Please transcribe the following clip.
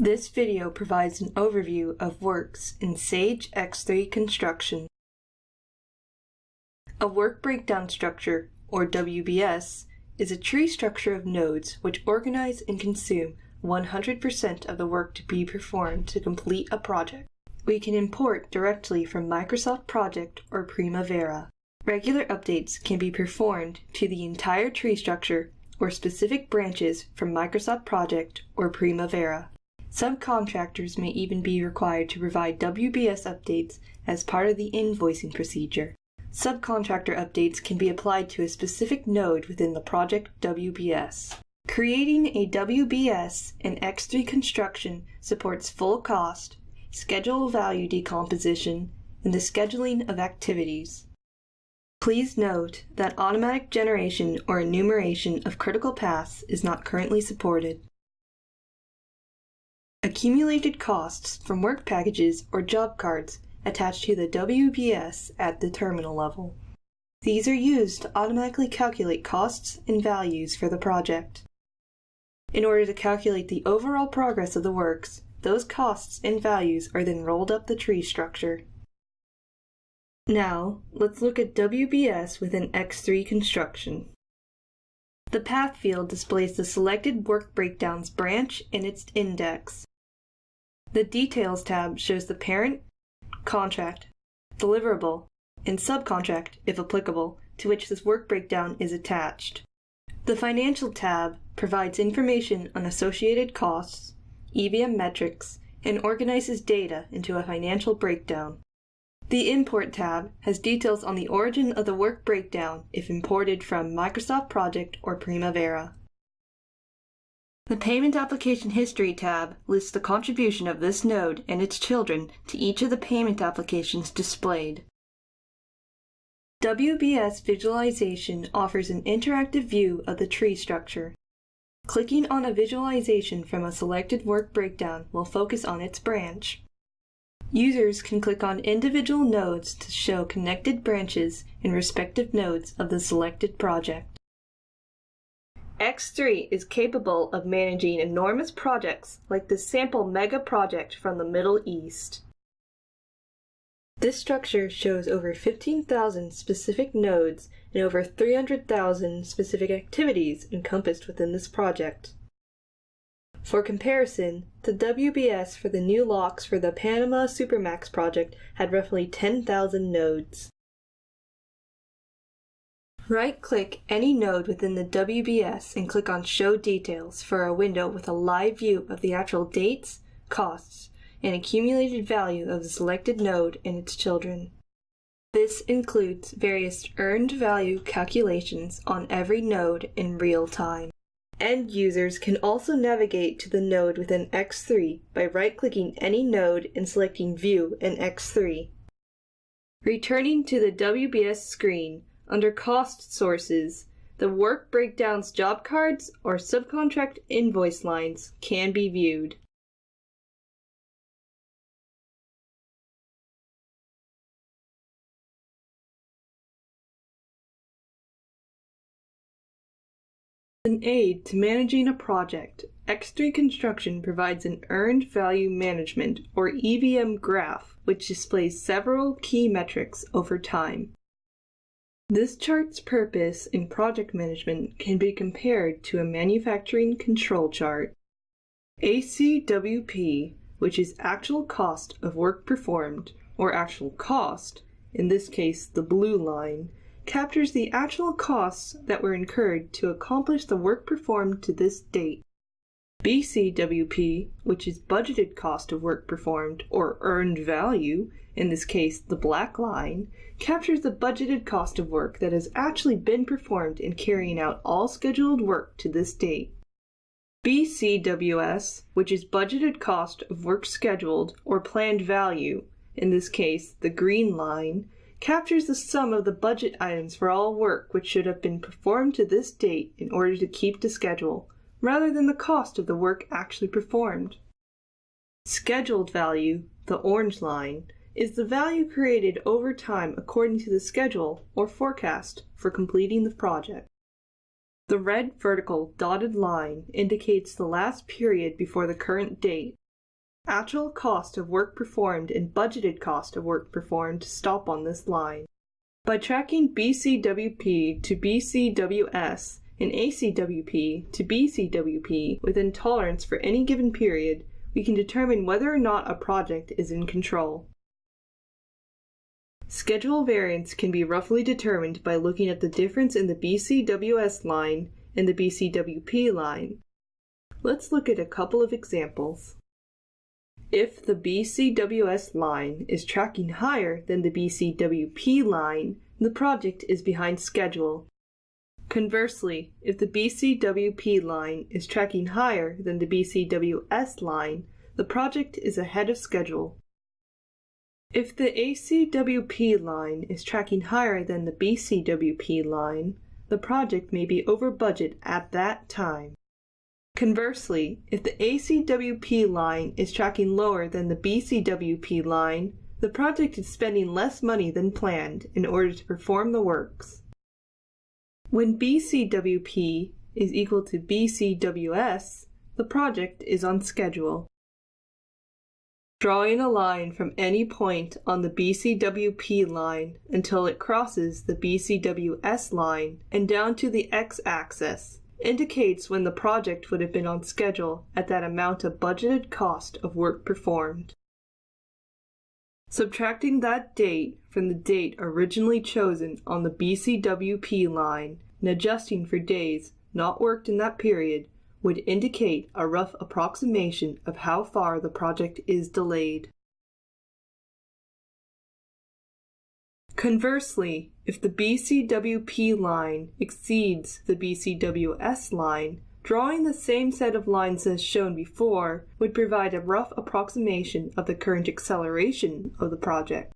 This video provides an overview of works in Sage X3 construction. A work breakdown structure, or WBS, is a tree structure of nodes which organize and consume 100% of the work to be performed to complete a project. We can import directly from Microsoft Project or Primavera. Regular updates can be performed to the entire tree structure or specific branches from Microsoft Project or Primavera. Subcontractors may even be required to provide WBS updates as part of the invoicing procedure. Subcontractor updates can be applied to a specific node within the project WBS. Creating a WBS in X3 construction supports full cost, schedule value decomposition, and the scheduling of activities. Please note that automatic generation or enumeration of critical paths is not currently supported. Accumulated costs from work packages or job cards attached to the WBS at the terminal level. These are used to automatically calculate costs and values for the project. In order to calculate the overall progress of the works, those costs and values are then rolled up the tree structure. Now, let's look at WBS within X3 construction. The path field displays the selected work breakdowns branch and its index. The Details tab shows the parent, contract, deliverable, and subcontract, if applicable, to which this work breakdown is attached. The Financial tab provides information on associated costs, EVM metrics, and organizes data into a financial breakdown. The Import tab has details on the origin of the work breakdown if imported from Microsoft Project or Primavera. The Payment Application History tab lists the contribution of this node and its children to each of the payment applications displayed. WBS Visualization offers an interactive view of the tree structure. Clicking on a visualization from a selected work breakdown will focus on its branch. Users can click on individual nodes to show connected branches in respective nodes of the selected project. X3 is capable of managing enormous projects like the sample mega project from the Middle East. This structure shows over 15,000 specific nodes and over 300,000 specific activities encompassed within this project. For comparison, the WBS for the new locks for the Panama Supermax project had roughly 10,000 nodes. Right-click any node within the WBS and click on Show Details for a window with a live view of the actual dates, costs, and accumulated value of the selected node and its children. This includes various earned value calculations on every node in real time. End users can also navigate to the node within X3 by right-clicking any node and selecting View in X3. Returning to the WBS screen, under Cost Sources, the Work Breakdowns job cards or subcontract invoice lines can be viewed. An aid to managing a project, X3 Construction provides an Earned Value Management or EVM graph which displays several key metrics over time. This chart's purpose in project management can be compared to a manufacturing control chart. ACWP, which is actual cost of work performed, or actual cost, in this case the blue line, captures the actual costs that were incurred to accomplish the work performed to this date. BCWP, which is budgeted cost of work performed, or earned value, in this case the black line, captures the budgeted cost of work that has actually been performed in carrying out all scheduled work to this date. BCWS, which is budgeted cost of work scheduled or planned value, in this case the green line, captures the sum of the budget items for all work which should have been performed to this date in order to keep to schedule, rather than the cost of the work actually performed. Scheduled value, the orange line, is the value created over time according to the schedule or forecast for completing the project. The red vertical dotted line indicates the last period before the current date, Actual cost of work performed and budgeted cost of work performed stop on this line. By tracking BCWP to BCWS and ACWP to BCWP within tolerance for any given period, we can determine whether or not a project is in control. Schedule variance can be roughly determined by looking at the difference in the BCWS line and the BCWP line. Let's look at a couple of examples. If the BCWS line is tracking higher than the BCWP line, the project is behind schedule. Conversely, if the BCWP line is tracking higher than the BCWS line, the project is ahead of schedule. If the ACWP line is tracking higher than the BCWP line, the project may be over budget at that time. Conversely, if the ACWP line is tracking lower than the BCWP line, the project is spending less money than planned in order to perform the works. When BCWP is equal to BCWS, the project is on schedule. Drawing a line from any point on the BCWP line until it crosses the BCWS line and down to the x-axis indicates when the project would have been on schedule at that amount of budgeted cost of work performed. Subtracting that date from the date originally chosen on the BCWP line and adjusting for days not worked in that period would indicate a rough approximation of how far the project is delayed. Conversely, if the BCWP line exceeds the BCWS line, drawing the same set of lines as shown before would provide a rough approximation of the current acceleration of the project.